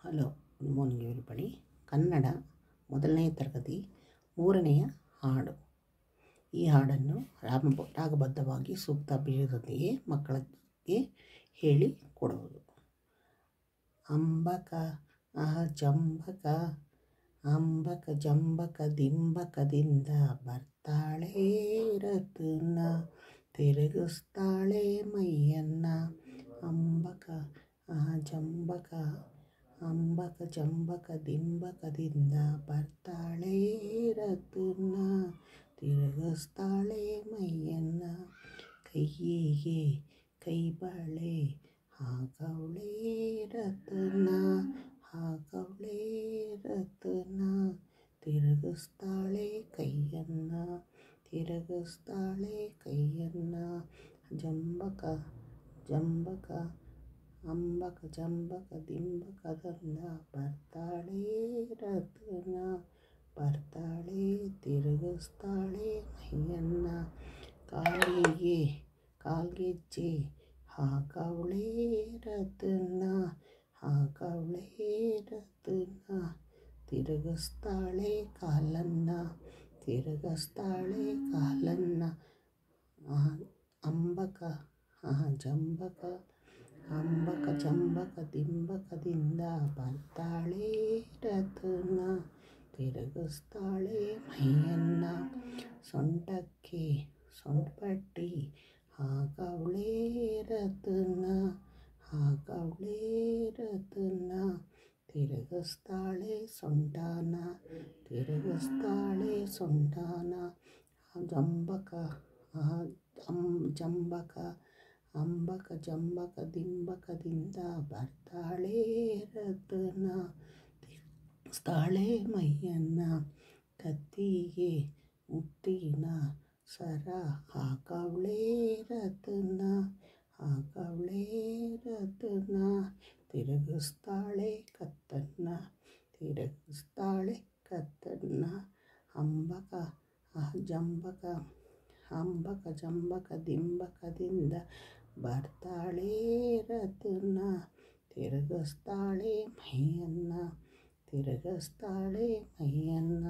Hello, good morning everybody. Kannada ಮೊದಲನೇ ತರಗತಿ 3ನೇ ಹಾಡು. ಈ ಹಾಡನ್ನು ರಾಗಬದ್ಧವಾಗಿ ಸೂಕ್ತ ಬೀಜದೊಂದಿಗೆ ಮಕ್ಕಳಿಗೆ ಹೇಳಿ ಕೊಡುವುದು. ಅಂಬಕ ಜಂಬಕ, ಅಂಬಕ ಜಂಬಕ ದಿಂಬಕದಿಂದ ಬರ್ತಾಳೆ ರತನ, ತಿರುಗಿಸ್ತಾಳೆ ಮೈಯನ್ನ. ಅಂಬಕ ಜಂಬಕ, ಅಂಬಕ ಜಂಬಕ ದಿಂಬಕದಿಂದ ಬರ್ತಾಳೆ ರತನ, ತಿರುಗಿಸ್ತಾಳೆ ಮೈಯನ್ನ. ಕೈಯಿಗೆ ಕೈಬಳೆ ಹಾಕವಳೆ ರತನ, ಹಾಕವಳೆ ರತನ, ತಿರುಗಿಸ್ತಾಳೆ ಕೈಯನ್ನ, ತಿರುಗಿಸ್ತಾಳೆ ಕೈಯನ್ನ. ಜಂಬಕ ಜಂಬಕ, ಅಂಬಕ ಜಂಬಕ ದಿಂಬಕದಿಂದ ಬರ್ತಾಳೆ ರತನ, ಬರ್ತಾಳೆ ತಿರುಗಿಸ್ತಾಳೆ ಮೈಯನ್ನ. ಕಾಲಿಗೆ ಕಾಲ್ಗೆಜ್ಜೆ ಹಾಕವಳೆ ರತನ, ಹಾಕವಳೆ ರತನ, ತಿರುಗಿಸ್ತಾಳೆ ಕಾಲನ್ನ, ತಿರುಗಿಸ್ತಾಳೆ ಕಾಲನ್ನ. ಅಂಬಕ ಜಂಬಕ, ಅಂಬಕ ಜಂಬಕ ದಿಂಬಕದಿಂದ ಬರ್ತಾಳೆ ರತನ, ತಿರುಗಿಸ್ತಾಳೆ ಮೈಯನ್ನ. ಸೊಂಟಕ್ಕೆ ಸೊಂಟಪಟ್ಟಿ ಹಾಕವಳೆ ರತನ, ಹಾಕವಳೆ ರತನ, ತಿರುಗಿಸ್ತಾಳೆ ಸೊಂಟನ, ತಿರುಗಿಸ್ತಾಳೆ ಸೊಂಟನ. ಜಂಬಕ ಜಂಬಕ, ಅಂಬಕ ಜಂಬಕ ದಿಂಬಕದಿಂದ ಬರ್ತಾಳೆ ರತನ, ತಿರುಗಿಸ್ತಾಳೆ ಮೈಯನ್ನ. ಕತ್ತಿಗೆ ಮುತ್ತಿನ ಸರ ಹಾಕವಳೆ ರತನ, ಹಾಕವಳೆ ರತನ, ತಿರುಗಿಸ್ತಾಳೆ ಕತ್ತನ್ನ, ತಿರುಗಿಸ್ತಾಳೆ ಕತ್ತನ್ನ. ಅಂಬಕ ಜಂಬಕ, ಅಂಬಕ ಜಂಬಕ ದಿಂಬಕದಿಂದ ಬರ್ತಾಳೆ ರತನ, ತಿರುಗಿಸ್ತಾಳೆ ಮೈಯನ್ನ, ತಿರುಗಿಸ್ತಾಳೆ ಮೈಯನ್ನ.